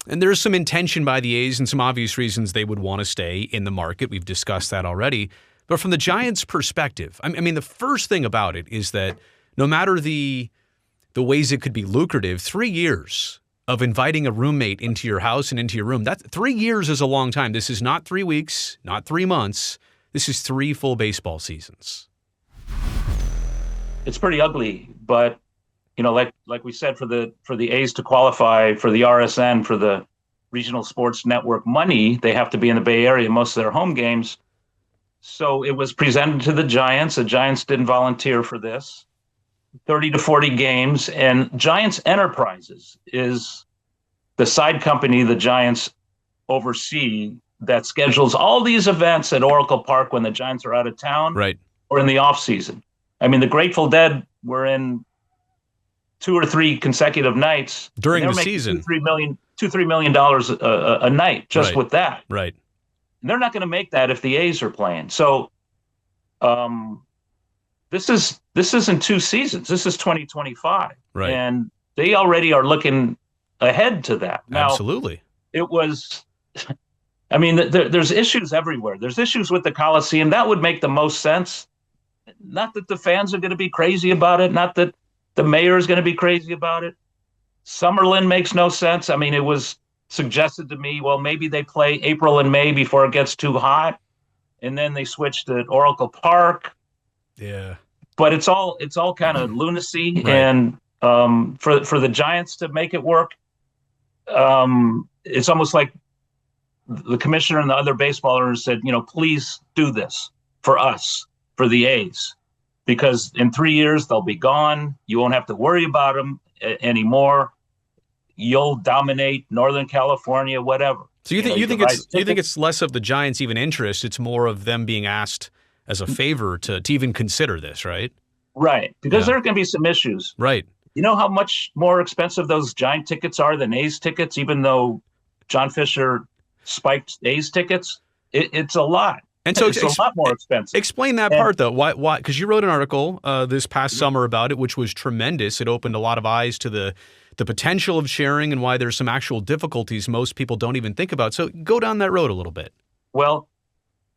And there's some intention by the A's and some obvious reasons they would want to stay in the market. We've discussed that already. But from the Giants' perspective, I mean, the first thing about it is that no matter the ways it could be lucrative, 3 years of inviting a roommate into your house and into your room, 3 years is a long time. This is not 3 weeks, not 3 months. This is 3 full baseball seasons. It's pretty ugly, but like we said, for the A's to qualify for the RSN, for the Regional Sports Network money, they have to be in the Bay Area most of their home games. So it was presented to the Giants. The Giants didn't volunteer for this. 30 to 40 games, and Giants Enterprises is the side company the Giants oversee that schedules all these events at Oracle Park when the Giants are out of town, right, or in the off season. I mean, the Grateful Dead were in 2 or 3 consecutive nights during the season. $2-3 million a night just with that. Right. And they're not going to make that if the A's are playing. So, this isn't 2 seasons. This is 2025, right? And they already are looking ahead to that. Now, absolutely. It was. I mean, there's issues everywhere. There's issues with the Coliseum. That would make the most sense. Not that the fans are going to be crazy about it. Not that the mayor is going to be crazy about it. Summerlin makes no sense. I mean, it was suggested to me, well, maybe they play April and May before it gets too hot, and then they switch to Oracle Park. Yeah. But it's all kind of lunacy, right. And for the Giants to make it work, it's almost like the commissioner and the other baseball owners said, please do this for us, for the A's, because in 3 years they'll be gone. You won't have to worry about them anymore. You'll dominate Northern California, whatever. So you think it's less of the Giants' even interest? It's more of them being asked as a favor to even consider this, right? Right, because there are going to be some issues. Right. You know how much more expensive those Giant tickets are than A's tickets, even though John Fisher spiked A's tickets? It's a lot. And so it's a lot more expensive. Explain that part, though. Why? Because you wrote an article this past summer about it, which was tremendous. It opened a lot of eyes to the potential of sharing and why there's some actual difficulties most people don't even think about. So go down that road a little bit. Well,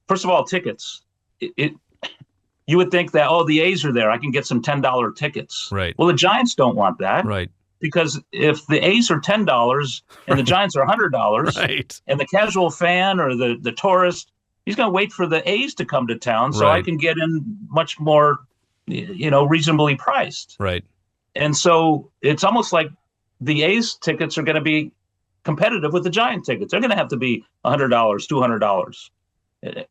first of all, tickets. You would think that, the A's are there, I can get some $10 tickets. Right. Well, the Giants don't want that. Right. Because if the A's are $10 and the Giants are $100, right, and the casual fan or the tourist, he's going to wait for the A's to come to town so I can get in much more, reasonably priced. Right. And so it's almost like the A's tickets are going to be competitive with the Giant tickets. They're going to have to be $100, $200.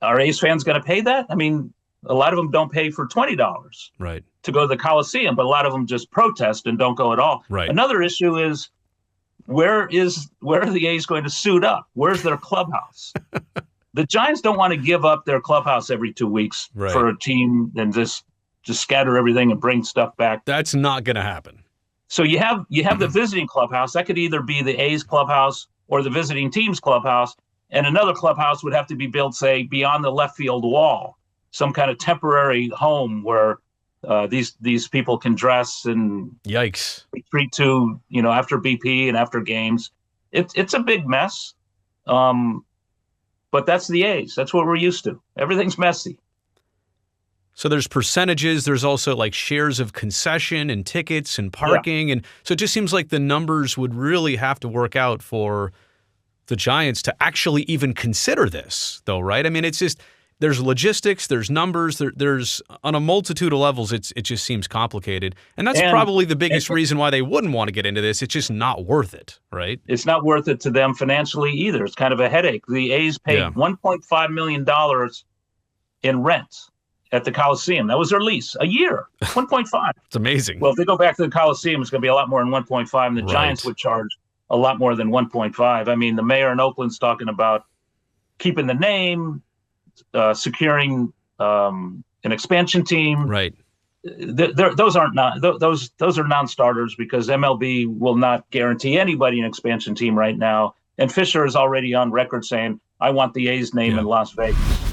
Are A's fans going to pay that? I mean, a lot of them don't pay for $20 to go to the Coliseum, but a lot of them just protest and don't go at all. Right. Another issue is where are the A's going to suit up? Where's their clubhouse? The Giants don't want to give up their clubhouse every 2 weeks for a team and just scatter everything and bring stuff back. That's not going to happen. So you have the visiting clubhouse. That could either be the A's clubhouse or the visiting team's clubhouse. And another clubhouse would have to be built, say, beyond the left field wall, some kind of temporary home where these people can dress and retreat to, after BP and after games. It's a big mess, but that's the A's. That's what we're used to. Everything's messy. So there's percentages. There's also like shares of concession and tickets and parking, and so it just seems like the numbers would really have to work out for the Giants to actually even consider this, though, right? I mean, it's just there's logistics, there's numbers, there's on a multitude of levels. It just seems complicated, and that's probably the biggest reason why they wouldn't want to get into this. It's just not worth it, right? It's not worth it to them financially either. It's kind of a headache. The A's paid $1.5 million in rent at the Coliseum. That was their lease, a year, 1.5. It's amazing. Well, if they go back to the Coliseum, it's going to be a lot more than 1.5, and the Giants would charge a lot more than 1.5. I mean, the mayor in Oakland's talking about keeping the name, securing an expansion team. Right. Those are non-starters because MLB will not guarantee anybody an expansion team right now. And Fisher is already on record saying, "I want the A's name in Las Vegas."